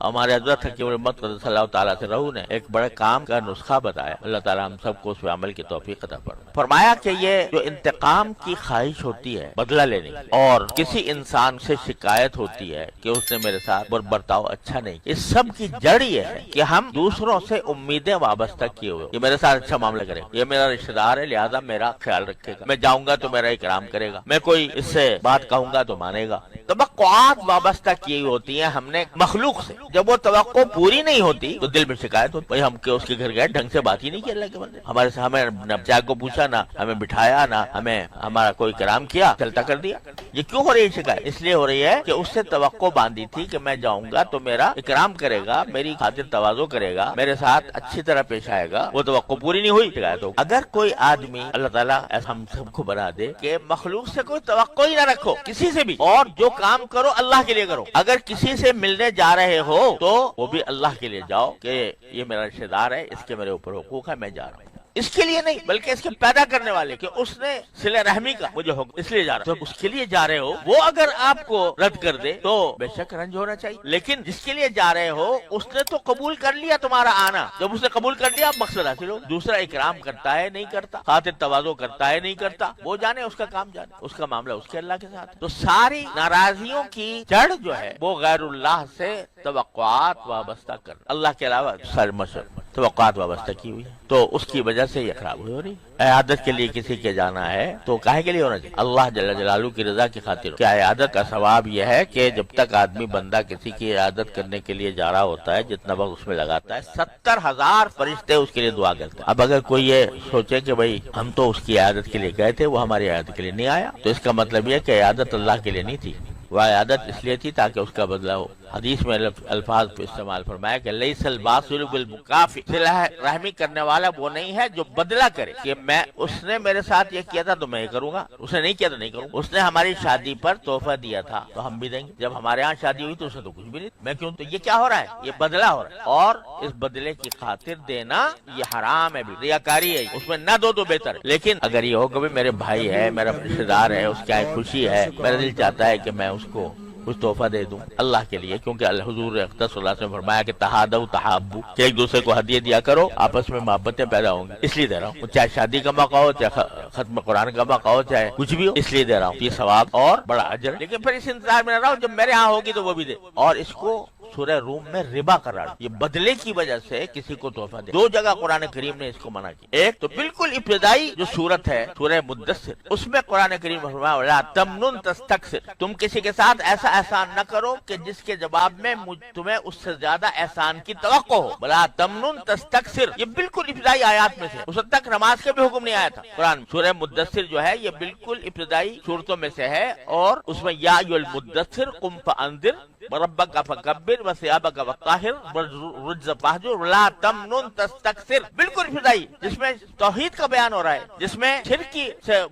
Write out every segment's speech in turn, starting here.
ہمارے حضرت حکیم الامت قدس اللہ تعالیٰ سے رہو نے ایک بڑے کام کا نسخہ بتایا. اللہ تعالیٰ ہم سب کو اس پہ عمل کی توفیق عطا فرمائے. فرمایا کہ یہ جو انتقام کی خواہش ہوتی ہے بدلہ لینے کی، اور کسی انسان سے شکایت ہوتی ہے کہ اس نے میرے ساتھ برتاؤ اچھا نہیں، اس سب کی جڑ یہ ہے کہ ہم دوسروں سے امیدیں وابستہ کیے ہوئے. یہ میرے ساتھ اچھا معاملہ کرے گا، یہ میرا رشتہ دار ہے لہذا میرا خیال رکھے گا، میں جاؤں گا تو میرا اکرام کرے گا، میں کوئی اس سے بات کہوں گا تو مانے گا. توقعات وابستہ کی ہوتی ہیں ہم نے مخلوق سے. جب وہ توقع پوری نہیں ہوتی تو دل میں شکایت ہوتی ہے. ہم اس کے گھر گئے ڈھنگ سے بات ہی نہیں کی اللہ کے بندے، ہمارے سے ہمیں نہ چائے کو پوچھا، نہ ہمیں بٹھایا، نہ ہمیں ہمارا کوئی کرام کیا، چلتا کر دیا. یہ کیوں ہو رہی ہے شکایت؟ اس لیے ہو رہی ہے کہ اس سے توقع باندھی تھی کہ میں جاؤں گا تو میرا اکرام کرے گا، میری خاطر تواضع کرے گا، میرے ساتھ اچھی طرح پیش آئے گا. وہ توقع پوری نہیں ہوئی، شکایت ہو. اگر کوئی آدمی اللہ تعالیٰ ایسا ہم سب کو بنا دے کہ مخلوق سے کوئی توقع ہی نہ رکھو کسی سے بھی، اور جو کام کرو اللہ کے لیے کرو. اگر کسی سے ملنے جا رہے ہو تو وہ بھی اللہ کے لیے جاؤ کہ یہ میرا رشتہ دار ہے، اس کے میرے اوپر حقوق ہے، میں جا رہا ہوں. اس کے لیے نہیں بلکہ اس کے پیدا کرنے والے کہ اس نے صلہ رحمی کا مجھے حکم، اس لیے جا رہا ہوں. تو اس کے لیے جا رہے ہو وہ اگر آپ کو رد کر دے تو بے شک رنج ہونا چاہیے. لیکن جس کے لیے جا رہے ہو اس نے تو قبول کر لیا تمہارا آنا. جب اس نے قبول کر لیا مقصد حاصل ہو. دوسرا اکرام کرتا ہے نہیں کرتا، خاطر تواضع کرتا ہے نہیں کرتا، وہ جانے اس کا کام جانے، اس کا معاملہ اس کے اللہ کے ساتھ. تو ساری ناراضیوں کی جڑ جو ہے وہ غیر اللہ سے توقعات وابستہ کر، اللہ کے علاوہ سر مشر توقعات وابستہ کی ہوئی ہے، تو اس کی وجہ سے یہ خراب ہو رہی. عیادت کے لیے کسی کے جانا ہے تو کاہے کے لیے ہونا چاہیے؟ اللہ جل جلالہ کی رضا کی خاطر. کیا عیادت کا ثواب یہ ہے کہ جب تک آدمی بندہ کسی کی عیادت کرنے کے لیے جا رہا ہوتا ہے جتنا وقت اس میں لگاتا ہے 70,000 فرشتے اس کے لیے دعا کرتے ہیں. اب اگر کوئی یہ سوچے کہ بھئی ہم تو اس کی عیادت کے لیے گئے تھے، وہ ہماری عیادت کے لیے نہیں آیا، تو اس کا مطلب یہ کہ عیادت اللہ کے لیے نہیں تھی، وہ عیادت اس لیے تھی تاکہ اس کا بدلہ ہو. حدیث میں الفاظ پہ استعمال فرمایا کہ لیس الباسل بالمکافی، صلہ رحمی کرنے والا وہ نہیں ہے جو بدلہ کرے کہ میں اس نے میرے ساتھ یہ کیا تھا تو میں یہ کروں گا، اس نے نہیں کیا تو نہیں کروں. اس نے ہماری شادی پر تحفہ دیا تھا تو ہم بھی دیں گے. جب ہمارے ہاں شادی ہوئی تو اس نے تو کچھ بھی نہیں، میں کیوں؟ تو یہ کیا ہو رہا ہے؟ یہ بدلہ ہو رہا ہے، اور اس بدلے کی خاطر دینا یہ حرام ہے، بھی ریاکاری ہے. اس میں نہ دو تو بہتر ہے. لیکن اگر یہ ہو کہ میرے بھائی ہے، میرا رشتہ دار ہے، اس کی خوشی ہے، میرا دل چاہتا ہے کہ میں اس کو کچھ تحفہ دے دوں اللہ کے لیے، کیونکہ حضور اقدس صلی اللہ علیہ وسلم نے فرمایا کہ تہادوا تحابوا، کہ ایک دوسرے کو ہدیے دیا کرو، آپس میں محبتیں پیدا ہوں گی، اس لیے دے رہا ہوں. چاہے شادی کا موقع ہو، چاہے ختم قرآن کا موقع ہو، چاہے کچھ بھی ہو، اس لیے دے رہا ہوں. یہ ثواب اور بڑا اجر. لیکن پھر اس انتظار میں نہ رہو جب میرے ہاں ہوگی تو وہ بھی دے. اور اس کو سورہ روم میں ربا قرار، یہ بدلے کی وجہ سے کسی کو تحفہ دے. دو جگہ قرآن کریم نے اس کو منع کیا. ایک تو بالکل ابتدائی جو سورت ہے سورہ مدثر، اس میں قرآن کریم فرمایا وَلَا تَمْنُنْ تَسْتَكْثِرْ، تم کسی کے ساتھ ایسا احسان نہ کرو کہ جس کے جواب میں تمہیں اس سے زیادہ احسان کی توقع ہو. وَلَا تَمْنُنْ تَسْتَكْثِرْ، یہ بالکل ابتدائی آیات میں سے. اس وقت تک نماز کے بھی حکم نہیں آیا تھا قرآن. سورہ مدثر جو ہے یہ بالکل ابتدائی صورتوں میں سے ہے، اور اس میں یا ایھا المدثر قم فانذر وربک فکبر وثیابک وطہر والرجز فاہجر ولا تمنن تستکثر، بالکل ابتدائی، جس میں توحید کا بیان ہو رہا ہے، جس میں شرک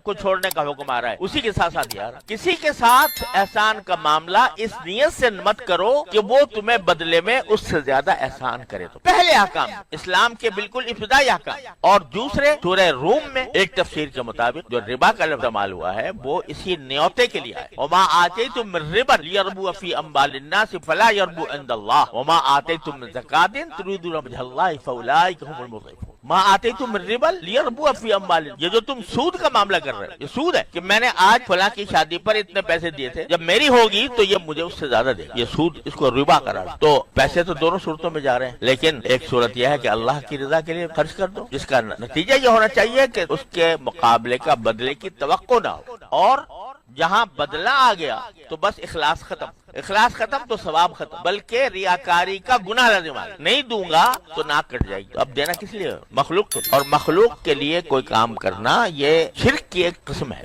کو چھوڑنے کا حکم آ رہا ہے. اسی کے ساتھ ساتھ یار کسی کے ساتھ احسان کا معاملہ اس نیت سے مت کرو کہ وہ تمہیں بدلے میں اس سے زیادہ احسان کرے. تو پہلے احکام اسلام کے بالکل ابتدائی احکام. اور دوسرے سورہ روم میں ایک تفسیر کے مطابق جو ربا کا لفظ استعمال ہوا ہے وہ اسی نیوتے کے لیے ہے. وما آتیتم من ربا لیربو فی اموال الناس فلا يربو عند اللہ وما آتیتم من زکاۃ تريدون وجه اللہ فاولئک هم المضعفون. ما آتیتم من ربا لیربو فی اموال، یہ جو تم سود کا معاملہ کر رہے ہو یہ سود ہے کہ میں نے آج فلاں کی شادی پر اتنے پیسے دیے تھے، جب میری ہوگی تو یہ مجھے اس سے زیادہ دے گا. یہ سود، اس کو ربا قرار. تو پیسے تو دونوں صورتوں میں جا رہے ہیں، لیکن ایک صورت یہ ہے کہ اللہ کی رضا کے لیے خرچ کر دو، جس کا نتیجہ یہ ہونا چاہیے کہ اس کے مقابلے کا بدلے کی توقع نہ ہو. اور جہاں بدلہ آ گیا تو بس اخلاص ختم. اخلاص ختم تو ثواب ختم، بلکہ ریاکاری کا گناہ لازم آ گیا. نہیں دوں گا تو ناک کٹ جائے گی. اب دینا کس لیے؟ مخلوق کو. اور مخلوق کے لیے کوئی کام کرنا یہ شرک کی ایک قسم ہے.